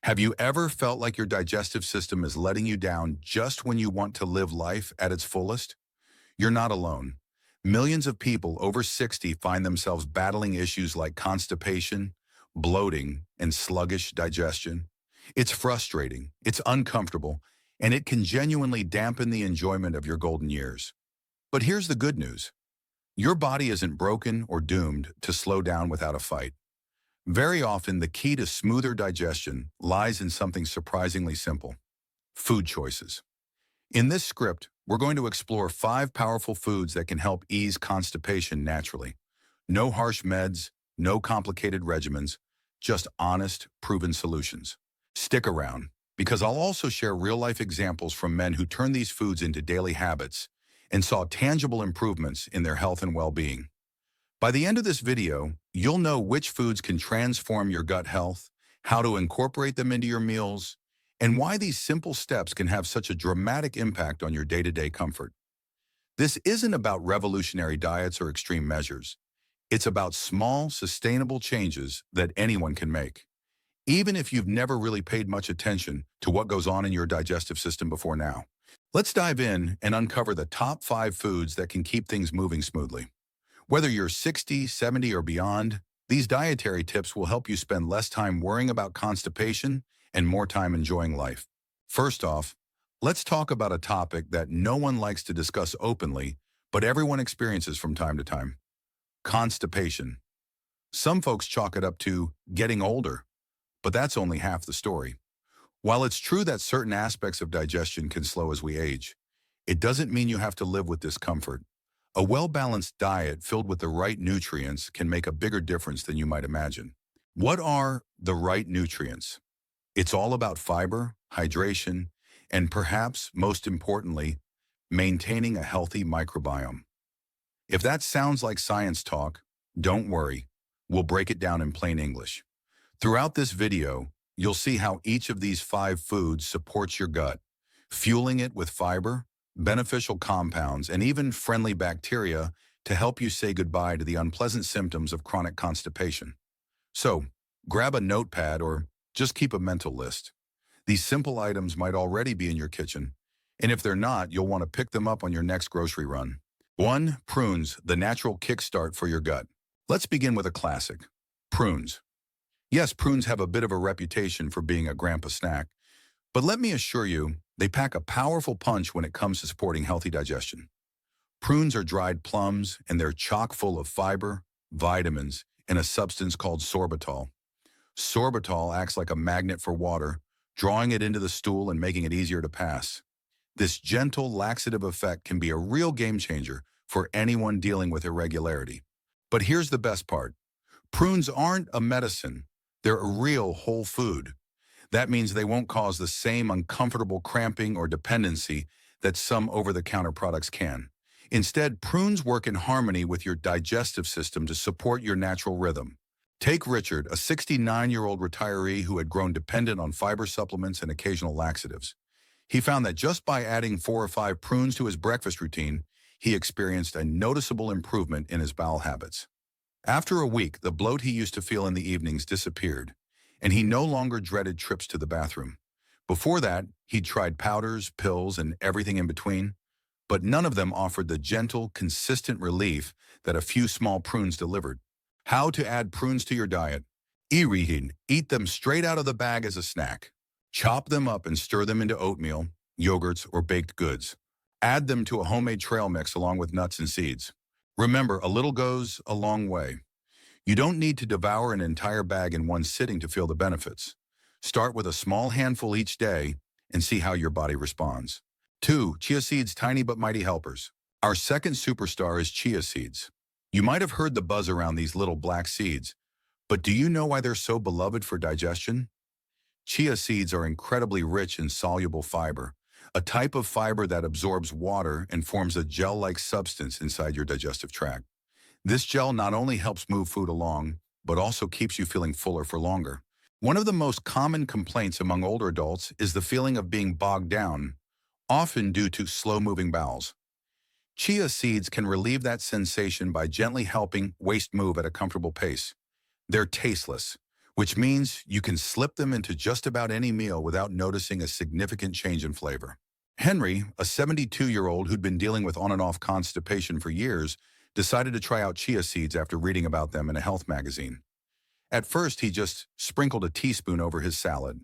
Have you ever felt like your digestive system is letting you down just when you want to live life at its fullest? You're not alone. Millions of people over 60 find themselves battling issues like constipation, bloating, and sluggish digestion. It's frustrating, it's uncomfortable, and it can genuinely dampen the enjoyment of your golden years. But here's the good news. Your body isn't broken or doomed to slow down without a fight. Very often, the key to smoother digestion lies in something surprisingly simple: food choices. In this script, we're going to explore 5 powerful foods that can help ease constipation naturally. No harsh meds, no complicated regimens, just honest, proven solutions. Stick around, because I'll also share real-life examples from men who turned these foods into daily habits and saw tangible improvements in their health and well-being. By the end of this video, you'll know which foods can transform your gut health, how to incorporate them into your meals, and why these simple steps can have such a dramatic impact on your day-to-day comfort. This isn't about revolutionary diets or extreme measures. It's about small, sustainable changes that anyone can make, even if you've never really paid much attention to what goes on in your digestive system before now. Let's dive in and uncover the top 5 foods that can keep things moving smoothly. Whether you're 60, 70, or beyond, these dietary tips will help you spend less time worrying about constipation and more time enjoying life. First off, let's talk about a topic that no one likes to discuss openly, but everyone experiences from time to time: constipation. Some folks chalk it up to getting older, but that's only half the story. While it's true that certain aspects of digestion can slow as we age, it doesn't mean you have to live with discomfort. A well-balanced diet filled with the right nutrients can make a bigger difference than you might imagine. What are the right nutrients? It's all about fiber, hydration, and perhaps most importantly, maintaining a healthy microbiome. If that sounds like science talk, don't worry. We'll break it down in plain English. Throughout this video, you'll see how each of these 5 foods supports your gut, fueling it with fiber, beneficial compounds, and even friendly bacteria to help you say goodbye to the unpleasant symptoms of chronic constipation. So, grab a notepad or just keep a mental list. These simple items might already be in your kitchen, and if they're not, you'll want to pick them up on your next grocery run. 1. Prunes, the natural kickstart for your gut. Let's begin with a classic: prunes. Yes, prunes have a bit of a reputation for being a grandpa snack, but let me assure you, they pack a powerful punch when it comes to supporting healthy digestion. Prunes are dried plums, and they're chock full of fiber, vitamins, and a substance called sorbitol. Sorbitol acts like a magnet for water, drawing it into the stool and making it easier to pass. This gentle, laxative effect can be a real game changer for anyone dealing with irregularity. But here's the best part: prunes aren't a medicine, they're a real whole food. That means they won't cause the same uncomfortable cramping or dependency that some over-the-counter products can. Instead, prunes work in harmony with your digestive system to support your natural rhythm. Take Richard, a 69-year-old retiree who had grown dependent on fiber supplements and occasional laxatives. He found that just by adding 4 or 5 prunes to his breakfast routine, he experienced a noticeable improvement in his bowel habits. After a week, the bloat he used to feel in the evenings disappeared, and he no longer dreaded trips to the bathroom. Before that, he'd tried powders, pills, and everything in between, but none of them offered the gentle, consistent relief that a few small prunes delivered. How to add prunes to your diet: eat them straight out of the bag as a snack. Chop them up and stir them into oatmeal, yogurts, or baked goods. Add them to a homemade trail mix along with nuts and seeds. Remember, a little goes a long way. You don't need to devour an entire bag in one sitting to feel the benefits. Start with a small handful each day and see how your body responds. 2. Chia seeds, tiny but mighty helpers. Our second superstar is chia seeds. You might have heard the buzz around these little black seeds, but do you know why they're so beloved for digestion? Chia seeds are incredibly rich in soluble fiber, a type of fiber that absorbs water and forms a gel-like substance inside your digestive tract. This gel not only helps move food along, but also keeps you feeling fuller for longer. One of the most common complaints among older adults is the feeling of being bogged down, often due to slow-moving bowels. Chia seeds can relieve that sensation by gently helping waste move at a comfortable pace. They're tasteless, which means you can slip them into just about any meal without noticing a significant change in flavor. Henry, a 72-year-old who'd been dealing with on and off constipation for years, decided to try out chia seeds after reading about them in a health magazine. At first, he just sprinkled a teaspoon over his salad.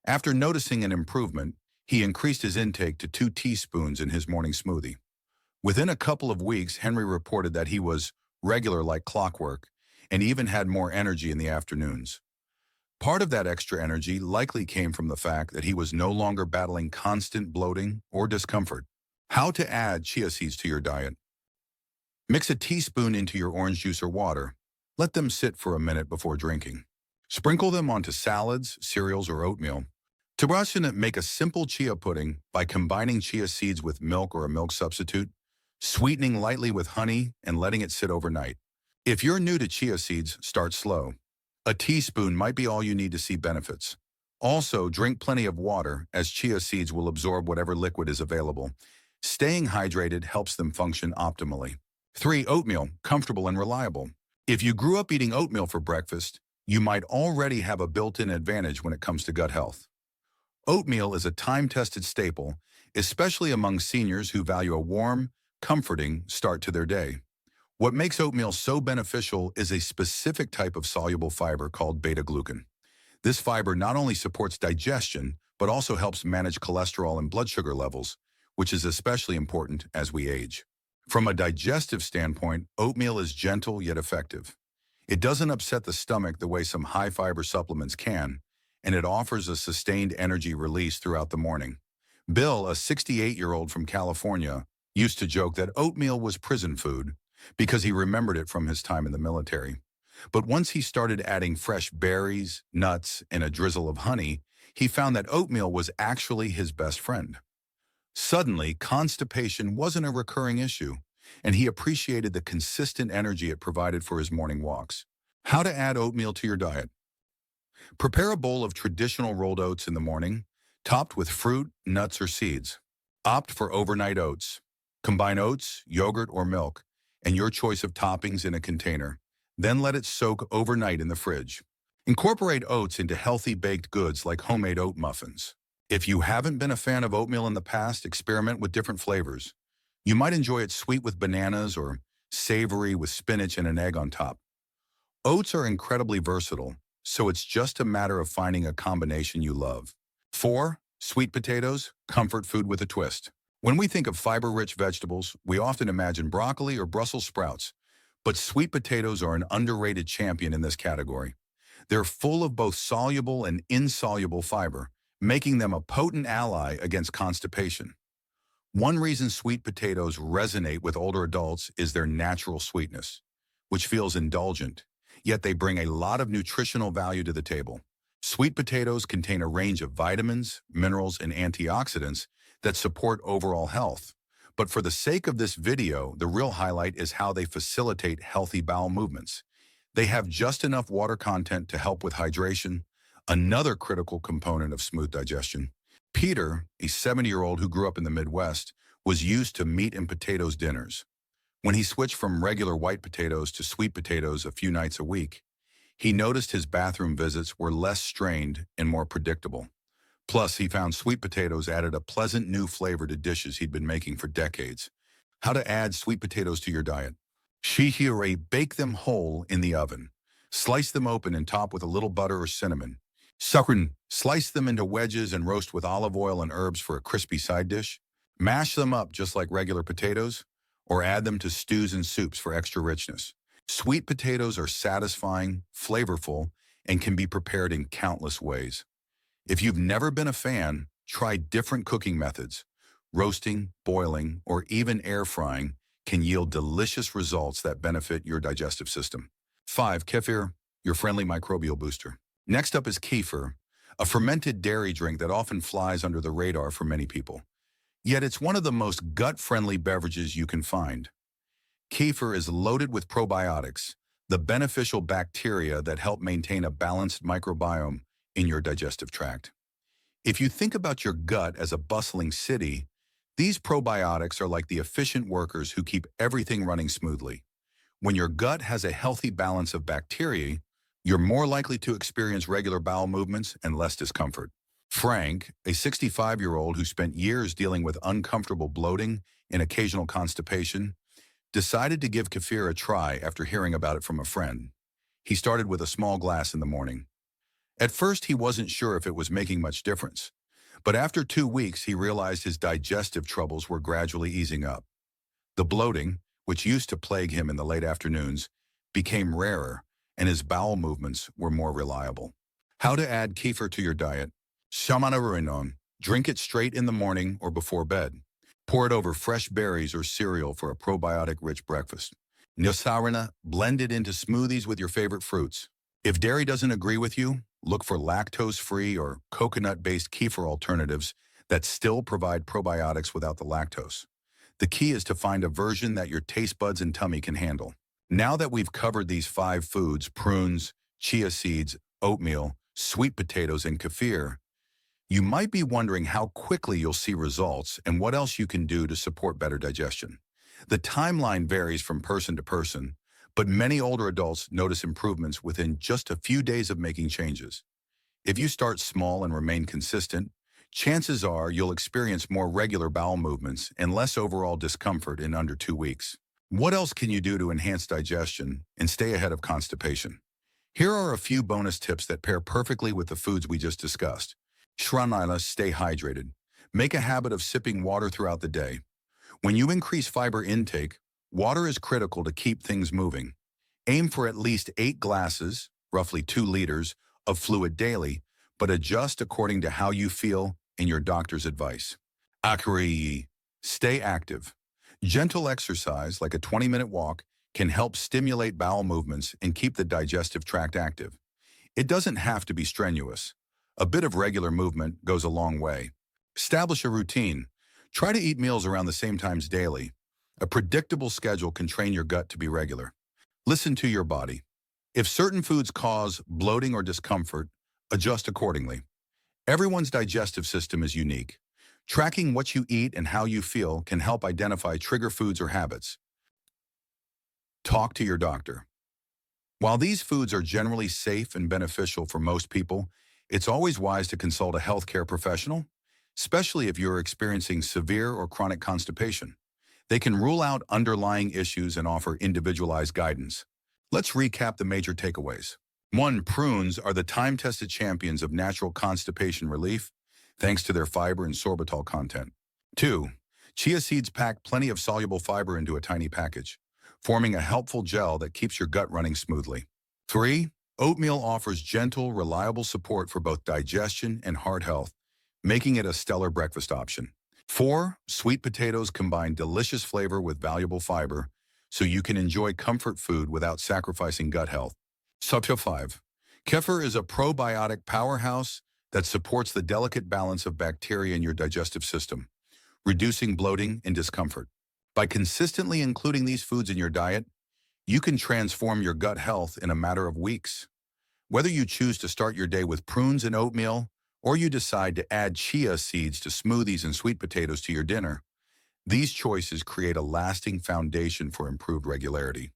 After noticing an improvement, he increased his intake to 2 teaspoons in his morning smoothie. Within a couple of weeks, Henry reported that he was regular like clockwork and even had more energy in the afternoons. Part of that extra energy likely came from the fact that he was no longer battling constant bloating or discomfort. How to add chia seeds to your diet. Mix a teaspoon into your orange juice or water. Let them sit for a minute before drinking. Sprinkle them onto salads, cereals, or oatmeal. To brush and make a simple chia pudding by combining chia seeds with milk or a milk substitute, sweetening lightly with honey, and letting it sit overnight. If you're new to chia seeds, start slow. A teaspoon might be all you need to see benefits. Also, drink plenty of water, as chia seeds will absorb whatever liquid is available. Staying hydrated helps them function optimally. 3. Oatmeal, comfortable and reliable. If you grew up eating oatmeal for breakfast, you might already have a built-in advantage when it comes to gut health. Oatmeal is a time-tested staple, especially among seniors who value a warm, comforting start to their day. What makes oatmeal so beneficial is a specific type of soluble fiber called beta-glucan. This fiber not only supports digestion, but also helps manage cholesterol and blood sugar levels, which is especially important as we age. From a digestive standpoint, oatmeal is gentle yet effective. It doesn't upset the stomach the way some high-fiber supplements can, and it offers a sustained energy release throughout the morning. Bill, a 68-year-old from California, used to joke that oatmeal was prison food because he remembered it from his time in the military. But once he started adding fresh berries, nuts, and a drizzle of honey, he found that oatmeal was actually his best friend. Suddenly, constipation wasn't a recurring issue, and he appreciated the consistent energy it provided for his morning walks. How to add oatmeal to your diet. Prepare a bowl of traditional rolled oats in the morning, topped with fruit, nuts, or seeds. Opt for overnight oats. Combine oats, yogurt, or milk, and your choice of toppings in a container. Then let it soak overnight in the fridge. Incorporate oats into healthy baked goods like homemade oat muffins. If you haven't been a fan of oatmeal in the past, experiment with different flavors. You might enjoy it sweet with bananas or savory with spinach and an egg on top. Oats are incredibly versatile, so it's just a matter of finding a combination you love. 4. Sweet potatoes, comfort food with a twist. When we think of fiber-rich vegetables, we often imagine broccoli or Brussels sprouts, but sweet potatoes are an underrated champion in this category. They're full of both soluble and insoluble fiber, making them a potent ally against constipation. One reason sweet potatoes resonate with older adults is their natural sweetness, which feels indulgent, yet they bring a lot of nutritional value to the table. Sweet potatoes contain a range of vitamins, minerals, and antioxidants that support overall health. But for the sake of this video, the real highlight is how they facilitate healthy bowel movements. They have just enough water content to help with hydration, another critical component of smooth digestion. Peter, a 70-year-old who grew up in the Midwest, was used to meat and potatoes dinners. When he switched from regular white potatoes to sweet potatoes a few nights a week, he noticed his bathroom visits were less strained and more predictable. Plus, he found sweet potatoes added a pleasant new flavor to dishes he'd been making for decades. How to add sweet potatoes to your diet. Shihire, bake them whole in the oven. Slice them open and top with a little butter or cinnamon. Sakrin, slice them into wedges and roast with olive oil and herbs for a crispy side dish. Mash them up just like regular potatoes, or add them to stews and soups for extra richness. Sweet potatoes are satisfying, flavorful, and can be prepared in countless ways. If you've never been a fan, try different cooking methods. Roasting, boiling, or even air frying can yield delicious results that benefit your digestive system. 5. Kefir, your friendly microbial booster. Next up is kefir, a fermented dairy drink that often flies under the radar for many people. Yet it's one of the most gut-friendly beverages you can find. Kefir is loaded with probiotics, the beneficial bacteria that help maintain a balanced microbiome in your digestive tract. If you think about your gut as a bustling city, these probiotics are like the efficient workers who keep everything running smoothly. When your gut has a healthy balance of bacteria, You're more likely to experience regular bowel movements and less discomfort. Frank, a 65-year-old who spent years dealing with uncomfortable bloating and occasional constipation, decided to give kefir a try after hearing about it from a friend. He started with a small glass in the morning. At first, he wasn't sure if it was making much difference, but after 2 weeks, he realized his digestive troubles were gradually easing up. The bloating, which used to plague him in the late afternoons, became rarer, and his bowel movements were more reliable. How to add kefir to your diet. Shamana Rinon. Drink it straight in the morning or before bed. Pour it over fresh berries or cereal for a probiotic-rich breakfast. Nosarana. Blend it into smoothies with your favorite fruits. If dairy doesn't agree with you, look for lactose-free or coconut-based kefir alternatives that still provide probiotics without the lactose. The key is to find a version that your taste buds and tummy can handle. Now that we've covered these 5 foods, prunes, chia seeds, oatmeal, sweet potatoes, and kefir, you might be wondering how quickly you'll see results and what else you can do to support better digestion. The timeline varies from person to person, but many older adults notice improvements within just a few days of making changes. If you start small and remain consistent, chances are you'll experience more regular bowel movements and less overall discomfort in under 2 weeks. What else can you do to enhance digestion and stay ahead of constipation? Here are a few bonus tips that pair perfectly with the foods we just discussed. Shranila, stay hydrated. Make a habit of sipping water throughout the day. When you increase fiber intake, water is critical to keep things moving. Aim for at least 8 glasses, roughly 2 liters, of fluid daily, but adjust according to how you feel and your doctor's advice. Akariyi, stay active. Gentle exercise, like a 20-minute walk, can help stimulate bowel movements and keep the digestive tract active. It doesn't have to be strenuous. A bit of regular movement goes a long way. Establish a routine. Try to eat meals around the same times daily. A predictable schedule can train your gut to be regular. Listen to your body. If certain foods cause bloating or discomfort, adjust accordingly. Everyone's digestive system is unique. Tracking what you eat and how you feel can help identify trigger foods or habits. Talk to your doctor. While these foods are generally safe and beneficial for most people, it's always wise to consult a healthcare professional, especially if you're experiencing severe or chronic constipation. They can rule out underlying issues and offer individualized guidance. Let's recap the major takeaways. 1. Prunes are the time-tested champions of natural constipation relief, thanks to their fiber and sorbitol content. 2. Chia seeds pack plenty of soluble fiber into a tiny package, forming a helpful gel that keeps your gut running smoothly. 3. Oatmeal offers gentle, reliable support for both digestion and heart health, making it a stellar breakfast option. 4. Sweet potatoes combine delicious flavor with valuable fiber, so you can enjoy comfort food without sacrificing gut health. 5. Kefir is a probiotic powerhouse that supports the delicate balance of bacteria in your digestive system, reducing bloating and discomfort. By consistently including these foods in your diet, you can transform your gut health in a matter of weeks. Whether you choose to start your day with prunes and oatmeal, or you decide to add chia seeds to smoothies and sweet potatoes to your dinner, these choices create a lasting foundation for improved regularity.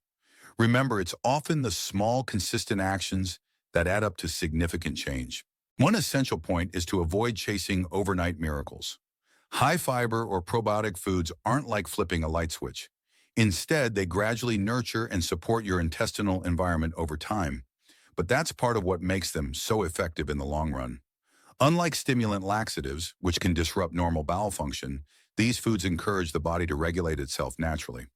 Remember, it's often the small, consistent actions that add up to significant change. One essential point is to avoid chasing overnight miracles. High fiber or probiotic foods aren't like flipping a light switch. Instead, they gradually nurture and support your intestinal environment over time. But that's part of what makes them so effective in the long run. Unlike stimulant laxatives, which can disrupt normal bowel function, these foods encourage the body to regulate itself naturally.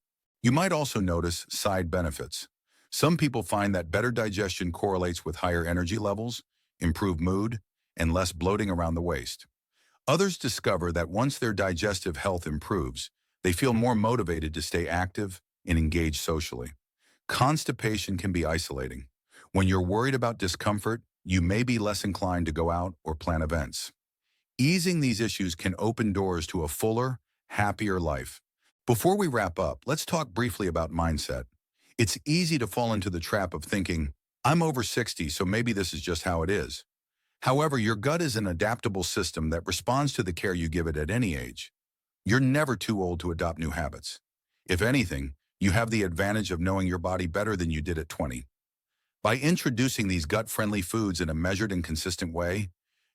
You might also notice side benefits. Some people find that better digestion correlates with higher energy levels, improved mood, and less bloating around the waist. Others discover that once their digestive health improves, they feel more motivated to stay active and engage socially. Constipation can be isolating. When you're worried about discomfort, you may be less inclined to go out or plan events. Easing these issues can open doors to a fuller, happier life. Before we wrap up, let's talk briefly about mindset. It's easy to fall into the trap of thinking, I'm over 60, so maybe this is just how it is. However, your gut is an adaptable system that responds to the care you give it at any age. You're never too old to adopt new habits. If anything, you have the advantage of knowing your body better than you did at 20. By introducing these gut-friendly foods in a measured and consistent way,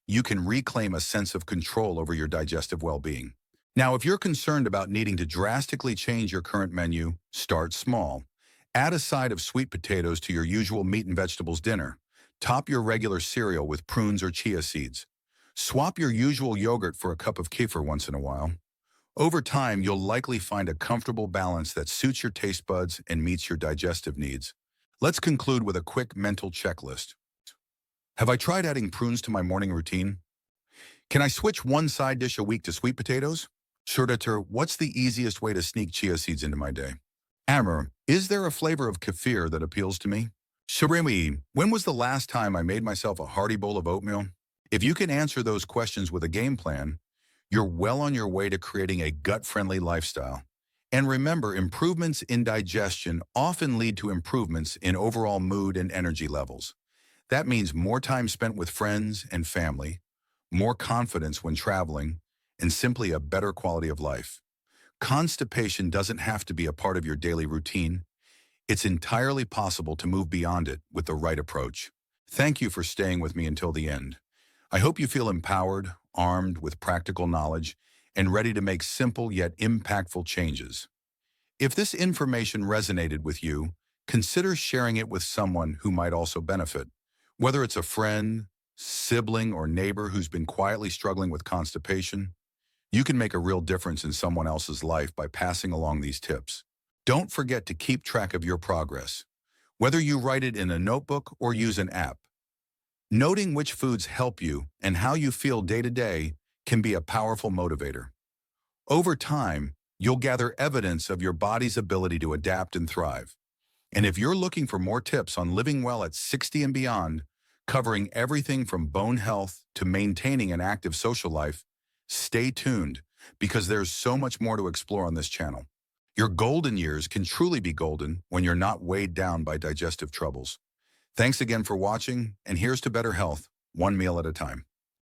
you can reclaim a sense of control over your digestive well-being. Now, if you're concerned about needing to drastically change your current menu, start small. Add a side of sweet potatoes to your usual meat and vegetables dinner. Top your regular cereal with prunes or chia seeds. Swap your usual yogurt for a cup of kefir once in a while. Over time, you'll likely find a comfortable balance that suits your taste buds and meets your digestive needs. Let's conclude with a quick mental checklist. Have I tried adding prunes to my morning routine? Can I switch one side dish a week to sweet potatoes? Surdater, what's the easiest way to sneak chia seeds into my day? Amr, is there a flavor of kefir that appeals to me? Shirimi, when was the last time I made myself a hearty bowl of oatmeal? If you can answer those questions with a game plan, you're well on your way to creating a gut-friendly lifestyle. And remember, improvements in digestion often lead to improvements in overall mood and energy levels. That means more time spent with friends and family, more confidence when traveling, and simply a better quality of life. Constipation doesn't have to be a part of your daily routine. It's entirely possible to move beyond it with the right approach. Thank you for staying with me until the end. I hope you feel empowered, armed with practical knowledge, and ready to make simple yet impactful changes. If this information resonated with you, consider sharing it with someone who might also benefit. Whether it's a friend, sibling, or neighbor who's been quietly struggling with constipation, you can make a real difference in someone else's life by passing along these tips. Don't forget to keep track of your progress, whether you write it in a notebook or use an app. Noting which foods help you and how you feel day to day can be a powerful motivator. Over time, you'll gather evidence of your body's ability to adapt and thrive. And if you're looking for more tips on living well at 60 and beyond, covering everything from bone health to maintaining an active social life, stay tuned because there's so much more to explore on this channel. Your golden years can truly be golden when you're not weighed down by digestive troubles. Thanks again for watching, and here's to better health, one meal at a time.